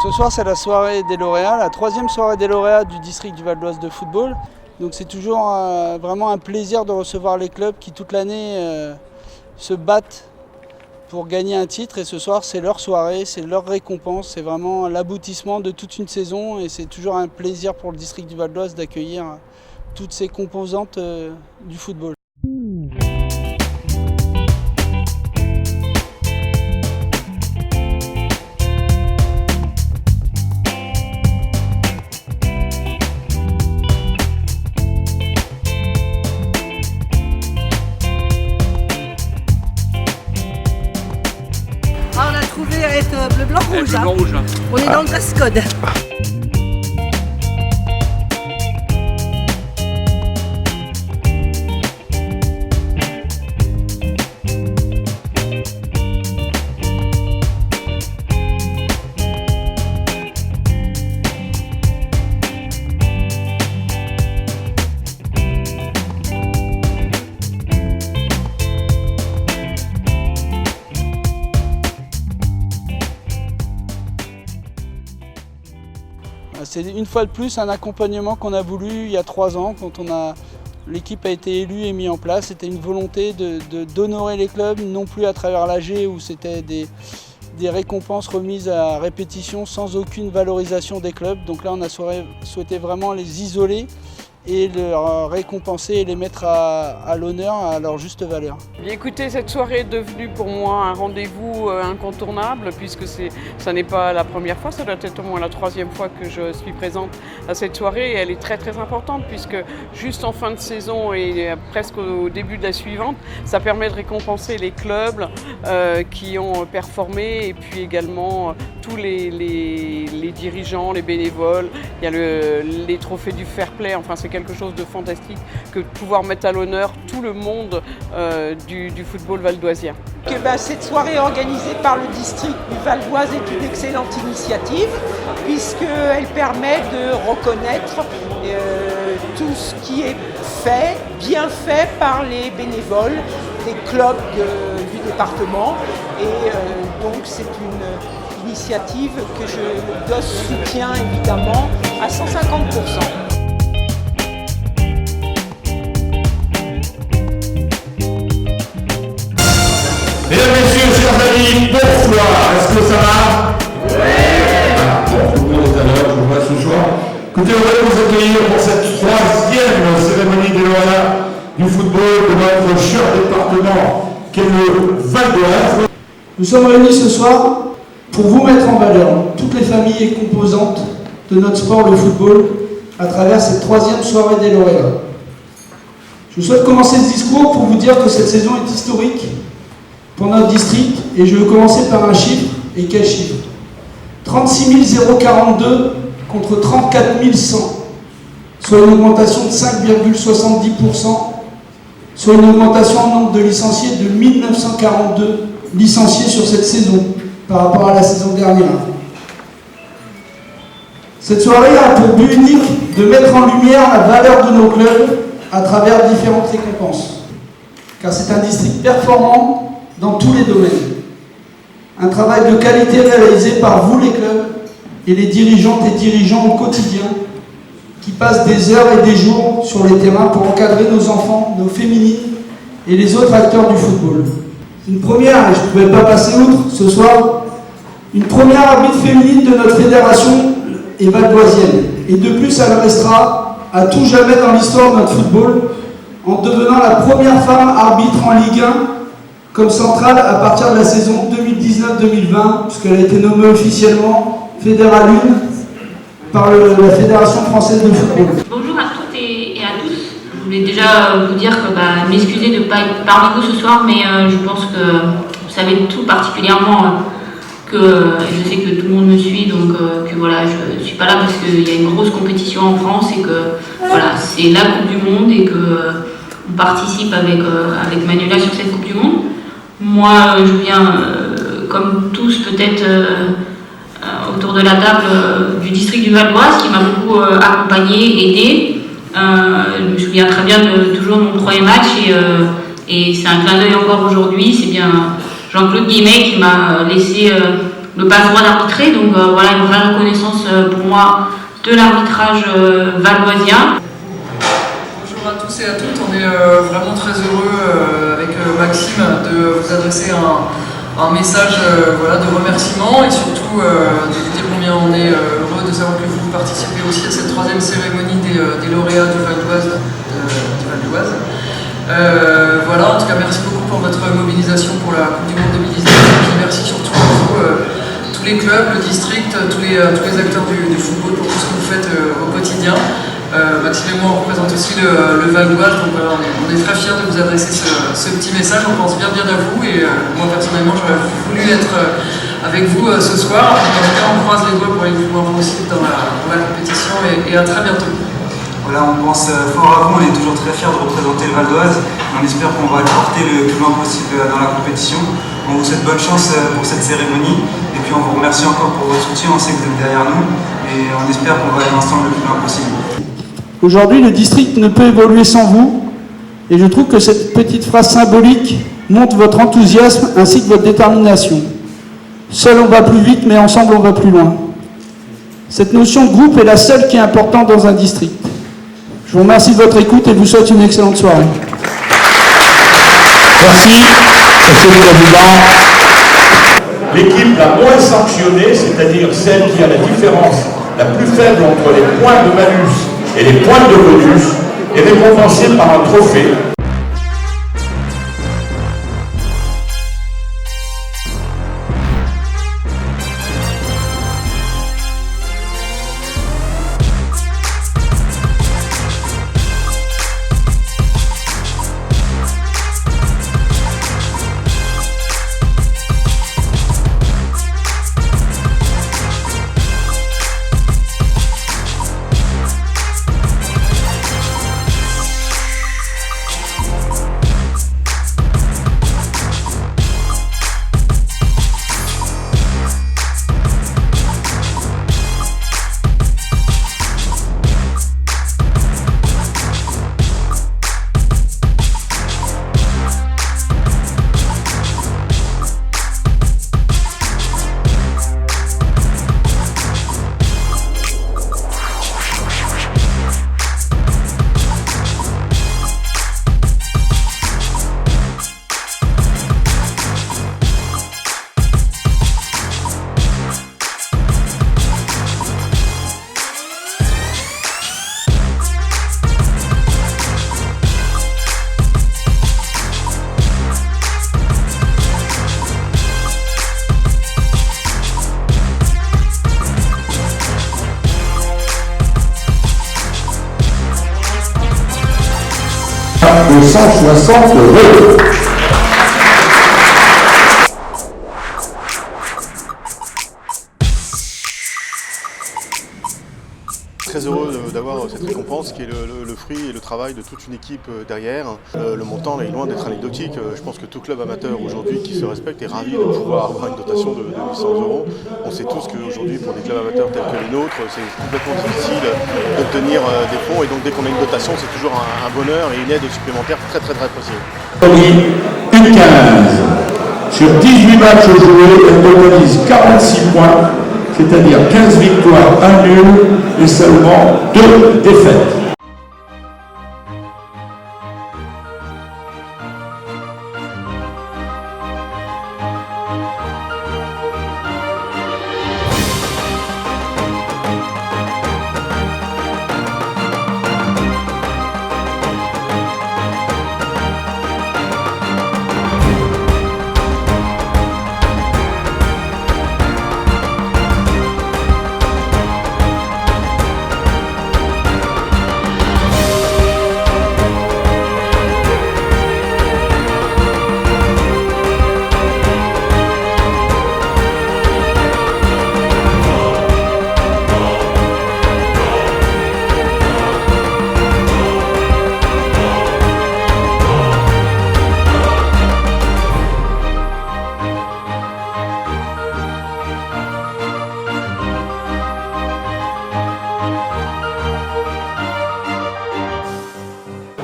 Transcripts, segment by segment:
Ce soir, c'est la soirée des lauréats, la troisième soirée des lauréats du district du Val d'Oise de football. Donc c'est toujours vraiment un plaisir de recevoir les clubs qui toute l'année se battent pour gagner un titre. Et ce soir, c'est leur soirée, c'est leur récompense, c'est vraiment l'aboutissement de toute une saison. Et c'est toujours un plaisir pour le district du Val d'Oise d'accueillir toutes ces composantes du football. Ah, on a trouvé être bleu, blanc, rouge. Bleu, blanc, rouge. On est dans le dress code. C'est une fois de plus un accompagnement qu'on a voulu il y a 3 ans quand l'équipe a été élue et mise en place. C'était une volonté d'honorer les clubs, non plus à travers l'AG où c'était des récompenses remises à répétition sans aucune valorisation des clubs. Donc là on a souhaité vraiment les isoler et leur récompenser et les mettre à l'honneur, à leur juste valeur. Bien, écoutez, cette soirée est devenue pour moi un rendez-vous incontournable puisque ça n'est pas la première fois, ça doit être au moins la 3e fois que je suis présente à cette soirée et elle est très très importante puisque juste en fin de saison et presque au début de la suivante, ça permet de récompenser les clubs qui ont performé et puis également tous les dirigeants, les bénévoles, il y a les trophées du fair play, enfin c'est quelque chose de fantastique que de pouvoir mettre à l'honneur tout le monde du football valdoisien. Cette soirée organisée par le district du Val d'Oise est une excellente initiative puisqu'elle permet de reconnaître tout ce qui est fait, bien fait par les bénévoles des clubs du département et donc c'est une initiative que je soutiens évidemment à 150%. Mesdames, Messieurs, chers amis, bonsoir, est-ce que ça va? Oui. Voilà, bon, tout le monde est à l'heure, je vous vois ce soir. Écoutez, on va vous accueillir pour cette 3e cérémonie des lauréats du football de notre cher département qu'est le Val d'Oise. Nous sommes réunis ce soir pour vous mettre en valeur toutes les familles et composantes de notre sport, le football, à travers cette 3e soirée des lauréats. Je souhaite commencer ce discours pour vous dire que cette saison est historique pour notre district, et je veux commencer par un chiffre, et quel chiffre? 36 042 contre 34 100, soit une augmentation de 5,70%, soit une augmentation en nombre de licenciés de 1942 licenciés sur cette saison, par rapport à la saison dernière. Cette soirée a pour but unique de mettre en lumière la valeur de nos clubs à travers différentes récompenses, car c'est un district performant dans tous les domaines. Un travail de qualité réalisé par vous les clubs et les dirigeantes et dirigeants au quotidien qui passent des heures et des jours sur les terrains pour encadrer nos enfants, nos féminines et les autres acteurs du football. Une première, et je ne pouvais pas passer outre ce soir, une première arbitre féminine de notre fédération est valdoisienne. Et de plus, elle restera à tout jamais dans l'histoire de notre football en devenant la première femme arbitre en Ligue 1 comme centrale à partir de la saison 2019-2020, puisqu'elle a été nommée officiellement Fédérale 1 par la Fédération française de football. Bonjour à toutes et à tous. Je voulais déjà vous dire que m'excuser de ne pas être parmi vous ce soir, mais je pense que vous savez tout particulièrement que je sais que tout le monde me suit, donc que voilà, je ne suis pas là parce qu'il y a une grosse compétition en France et que voilà, c'est la Coupe du Monde et qu'on participe avec Manuela sur cette Coupe du Monde. Moi, je viens, comme tous peut-être autour de la table du district du Val d'Oise, qui m'a beaucoup accompagné, aidé. Je me souviens très bien toujours de mon 3e match et c'est un clin d'œil encore aujourd'hui. C'est bien Jean-Claude Guillemet qui m'a laissé le passe-droit d'arbitrer. Donc voilà, une vraie reconnaissance pour moi de l'arbitrage valdoisien. Bonjour à tous et à toutes, on est vraiment très heureux avec Maxime de vous adresser un message voilà, de remerciement et surtout de vous dire combien on est heureux de savoir que vous participez aussi à cette troisième cérémonie des lauréats du Val d'Oise. Voilà, en tout cas merci beaucoup pour votre mobilisation pour la Coupe du Monde 2019 et puis merci surtout à vous, tous les clubs, le district, tous les acteurs du football pour tout ce que vous faites au quotidien. Maxime et moi on représente aussi le Val d'Oise, donc on est très fiers de vous adresser ce petit message, on pense bien à vous et moi personnellement j'aurais voulu être avec vous ce soir. En tout cas on croise les doigts pour aller plus loin possible dans la compétition et à très bientôt. Voilà, on pense fort à vous, on est toujours très fiers de représenter le Val d'Oise. On espère qu'on va le porter le plus loin possible dans la compétition. On vous souhaite bonne chance pour cette cérémonie et puis on vous remercie encore pour votre soutien, on sait que vous êtes derrière nous et on espère qu'on va aller ensemble le plus loin possible. Aujourd'hui, le district ne peut évoluer sans vous et je trouve que cette petite phrase symbolique montre votre enthousiasme ainsi que votre détermination. Seul on va plus vite, mais ensemble on va plus loin. Cette notion de groupe est la seule qui est importante dans un district. Je vous remercie de votre écoute et vous souhaite une excellente soirée. Merci, Monsieur le Président. L'équipe la moins sanctionnée, c'est-à-dire celle qui a la différence la plus faible entre les points de malus et les points de bonus, est récompensée par un trophée. De 160 €. Très heureux d'avoir cette récompense qui est le fruit et le travail de toute une équipe derrière. Le montant est loin d'être anecdotique. Je pense que tout club amateur aujourd'hui qui se respecte est ravi de pouvoir avoir une dotation de 800 €. On sait tous qu'aujourd'hui pour des clubs amateurs tels que les nôtres, c'est complètement difficile d'obtenir des fonds et donc dès qu'on a une dotation c'est toujours un bonheur et une aide supplémentaire très précieuse. Une 15. Sur 18 matchs joués, elle totalise 46 points, c'est-à-dire 15 victoires, 1 nul et seulement 2 défaites.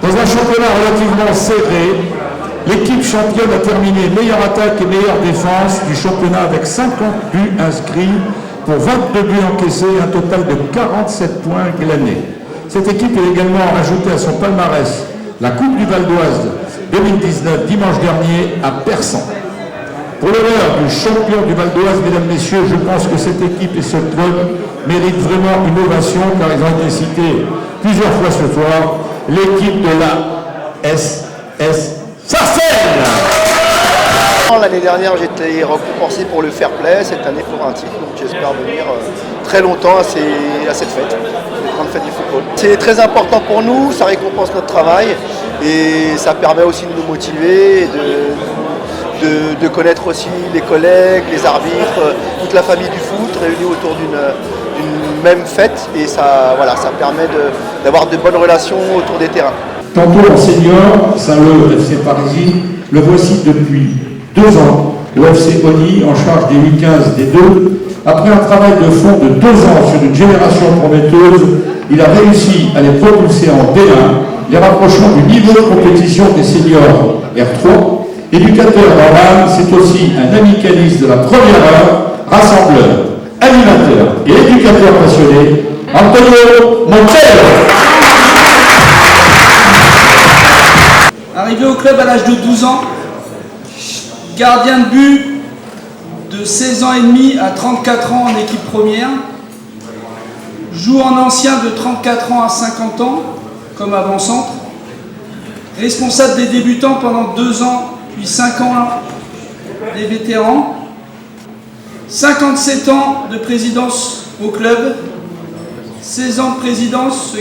Dans un championnat relativement serré, L'équipe championne a terminé meilleure attaque et meilleure défense du championnat avec 50 buts inscrits pour 22 buts encaissés et un total de 47 points glanés. Cette équipe a également ajouté à son palmarès la Coupe du Val d'Oise 2019 dimanche dernier à Persan. Pour l'honneur du champion du Val d'Oise, mesdames, messieurs, je pense que cette équipe et ce club méritent vraiment une ovation car ils ont été cités plusieurs fois ce soir, l'équipe de la SS Sarcelles. L'année dernière, j'ai été récompensé pour le fair play, cette année pour un titre, donc j'espère venir très longtemps à cette fête, la grande fête du football. C'est très important pour nous, ça récompense notre travail et ça permet aussi de nous motiver, de connaître aussi les collègues, les arbitres, toute la famille du foot réunie autour d'une même fête et ça, voilà, ça permet d'avoir de bonnes relations autour des terrains. Tantôt en senior, Saint-Leu, FC Parisis, le voici depuis 2 ans, le FC Oni en charge des U15 des deux. Après un travail de fond de 2 ans sur une génération prometteuse, il a réussi à les propulser en D1, les rapprochant du niveau de compétition des seniors R3. Éducateur dans l'âme, c'est aussi un amicaliste de la première heure, rassembleur, animateur et éducateur passionné, Antonio Montero. Arrivé au club à l'âge de 12 ans, gardien de but de 16 ans et demi à 34 ans en équipe première, joue en ancien de 34 ans à 50 ans comme avant-centre, responsable des débutants pendant 2 ans puis 5 ans des vétérans, 57 ans de présidence au club, 16 ans de présidence,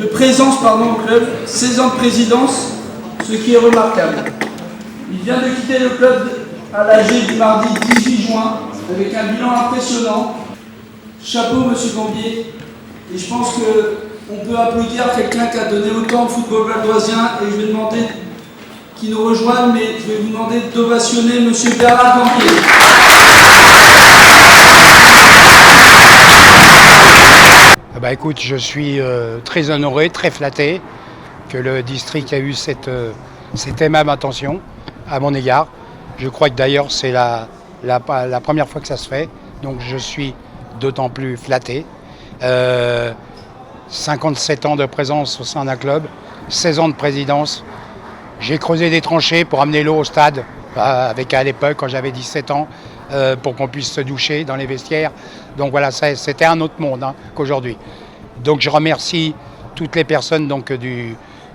de présence au club, 16 ans de présidence, ce qui est remarquable. Il vient de quitter le club à l'AG du mardi 18 juin avec un bilan impressionnant. Chapeau, monsieur Gambier. Et je pense qu'on peut applaudir quelqu'un qui a donné autant au football valdoisien. Et je vais demander qu'il nous rejoigne, mais je vais vous demander d'ovationner monsieur Bernard Gambier. Écoute, je suis très honoré, très flatté que le district a eu cette aimable attention à mon égard. Je crois que d'ailleurs c'est la première fois que ça se fait, donc je suis d'autant plus flatté. 57 ans de présence au sein d'un club, 16 ans de présidence. J'ai creusé des tranchées pour amener l'eau au stade, avec à l'époque quand j'avais 17 ans, pour qu'on puisse se doucher dans les vestiaires. Donc voilà, c'était un autre monde qu'aujourd'hui. Donc je remercie toutes les personnes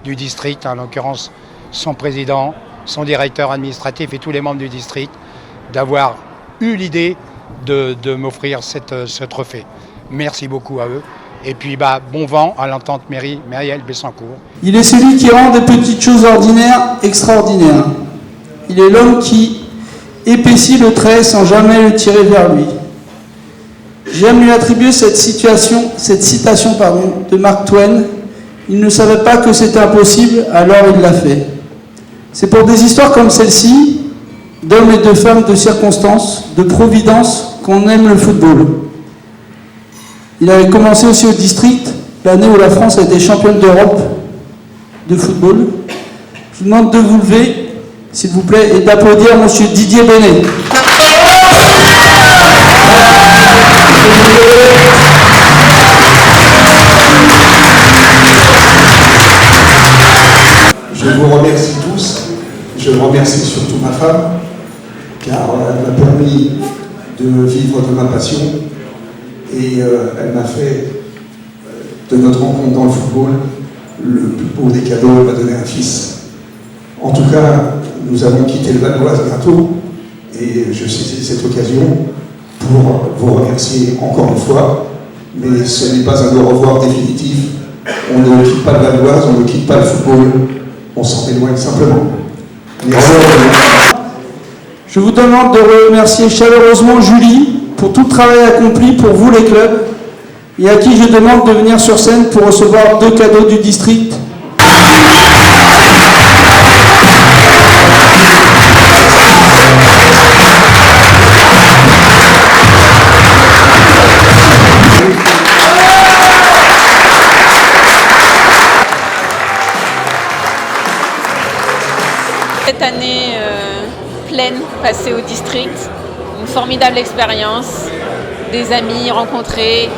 du district, en l'occurrence son président, son directeur administratif et tous les membres du district, d'avoir eu l'idée de m'offrir ce trophée. Merci beaucoup à eux. Et puis bon vent à l'entente Myriel Bessancourt. Il est celui qui rend des petites choses ordinaires extraordinaires. Il est l'homme qui épaissit le trait sans jamais le tirer vers lui. J'aime lui attribuer cette citation de Mark Twain. Il ne savait pas que c'était impossible, alors il l'a fait. C'est pour des histoires comme celle-ci, d'hommes et de femmes de circonstances, de providence, qu'on aime le football. Il avait commencé aussi au district, l'année où la France a été championne d'Europe de football. Je vous demande de vous lever, s'il vous plaît, et d'applaudir M. Didier Bénet. Je vous remercie tous, je remercie surtout ma femme, car elle m'a permis de vivre de ma passion et elle m'a fait de notre rencontre dans le football le plus beau des cadeaux. Elle m'a donné un fils. En tout cas, nous allons quitter le Val d'Oise bientôt et je saisis cette occasion pour vous remercier encore une fois, mais ce n'est pas un au revoir définitif. On ne quitte pas le Val d'Oise, on ne quitte pas le football, on s'en éloigne simplement. Merci. Je vous demande de remercier chaleureusement Julie pour tout le travail accompli pour vous les clubs et à qui je demande de venir sur scène pour recevoir 2 cadeaux du district. Cette année, pleine passée au district, une formidable expérience, des amis rencontrés,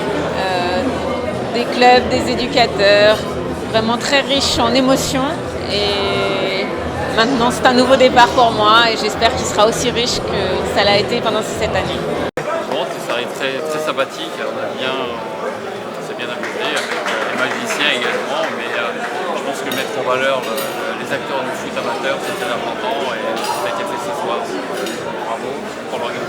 des clubs, des éducateurs, vraiment très riche en émotions. Et maintenant c'est un nouveau départ pour moi et j'espère qu'il sera aussi riche que ça l'a été pendant cette année. Bon, ça arrive très sympathique, on s'est bien amusé avec les magiciens également, mais je pense que mettre en valeur les acteurs du foot amateur c'est très important et ça a été fait ce soir. Bravo pour l'organisation.